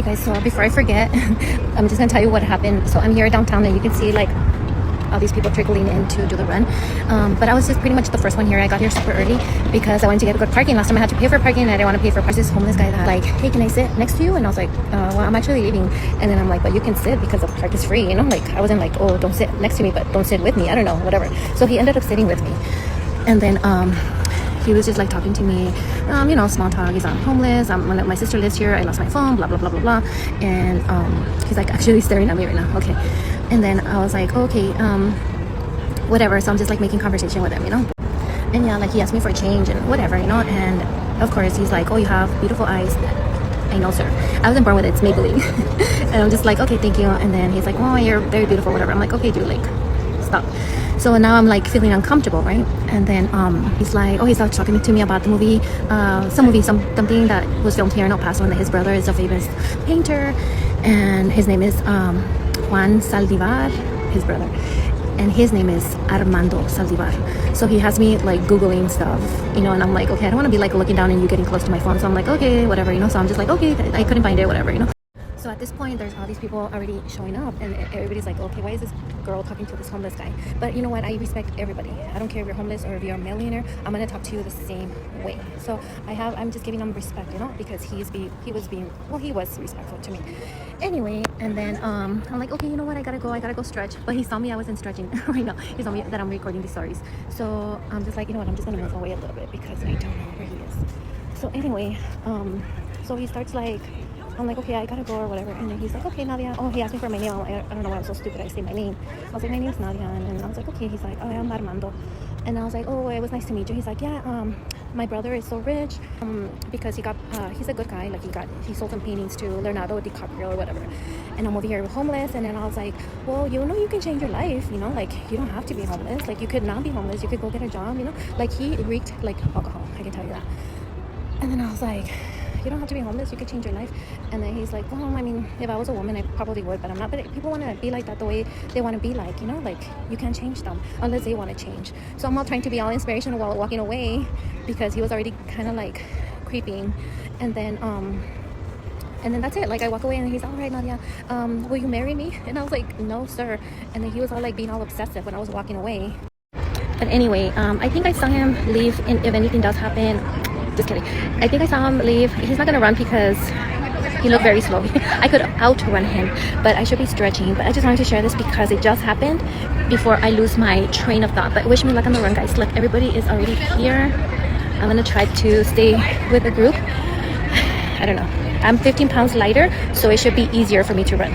Hey guys, so before I forget, I'm just gonna tell you what happened. So I'm here downtown and you can see like all these people trickling in to do the run, but I was just pretty much the first one here. I got here super early because I wanted to get good parking. Last time I had to pay for parking and I didn't want to pay for parking. This homeless guy that like, hey, can I sit next to you? And I was like, well, I'm actually leaving. And then I'm like, but you can sit because the park is free, you know? Like I wasn't like, oh, don't sit next to me, but don't sit with me, I don't know, whatever. So he ended up sitting with me, and then he was just like talking to me, you know, small talk. He's homeless. My sister lives here. I lost my phone, blah blah blah blah blah. And he's like actually staring at me right now. Okay. And then I was like, okay, whatever. So I'm just like making conversation with him, you know. And yeah, like he asked me for change and whatever, you know. And of course he's like, oh, you have beautiful eyes. I know, sir. I wasn't born with it. It's Maybelline. And I'm just like, okay, thank you. And then he's like, oh, you're very beautiful, whatever. I'm like, okay, dude, like, stop. So now I'm like feeling uncomfortable, right? And then he's like, oh, he's like talking to me about the movie, something that was filmed here in El Paso, and that his brother is a famous painter, and his name is Juan Saldivar, his brother, and his name is Armando Saldivar. So he has me like Googling stuff, you know, and I'm like, okay, I don't want to be like looking down and you getting close to my phone. So I'm like, okay, whatever, you know. So I'm just like, okay, I couldn't find it, whatever, you know. So at this point, there's all these people already showing up, and everybody's like, okay, why is this girl talking to this homeless guy? But you know what? I respect everybody. I don't care if you're homeless or if you're a millionaire. I'm gonna talk to you the same way. So I'm just giving him respect, you know, because he was respectful to me. Anyway, and then I'm like, okay, you know what? I gotta go stretch. But he saw me, I wasn't stretching right now. He saw me that I'm recording these stories. So I'm just like, you know what? I'm just gonna move away a little bit because I don't know where he is. So anyway, so he starts like, I'm like, okay, I gotta go or whatever. And then he's like, okay, Nadia. Oh, he asked me for my name. I don't know why I'm so stupid. I say my name. I was like, my name's Nadia. And I was like, okay. He's like, oh, I'm Armando. And I was like, oh, it was nice to meet you. He's like, yeah, my brother is so rich because he's a good guy. Like he sold some paintings to Leonardo DiCaprio or whatever. And I'm over here homeless. And then I was like, well, you know, you can change your life. You know, like you don't have to be homeless. Like you could not be homeless. You could go get a job. You know, like he reeked like alcohol. I can tell you that. And then I was like, you don't have to be homeless, you could change your life. And then he's like, well, I mean, if I was a woman I probably would, but I'm not. But people want to be like that the way they want to be, like, you know, like you can't change them unless they want to change. So I'm not trying to be all inspirational while walking away because he was already kind of like creeping. And then that's it. Like I walk away and he's all right, Nadia, will you marry me? And I was like, no, sir. And then he was all like being all obsessive when I was walking away. But anyway, I think I saw him leave, and if anything does happen, just kidding, I think I saw him leave. He's not gonna run because he looked very slow. I could outrun him, but I should be stretching. But I just wanted to share this because it just happened before I lose my train of thought. But wish me luck on the run, guys. Look, everybody is already here. I'm gonna try to stay with the group. I don't know, I'm 15 pounds lighter, so it should be easier for me to run.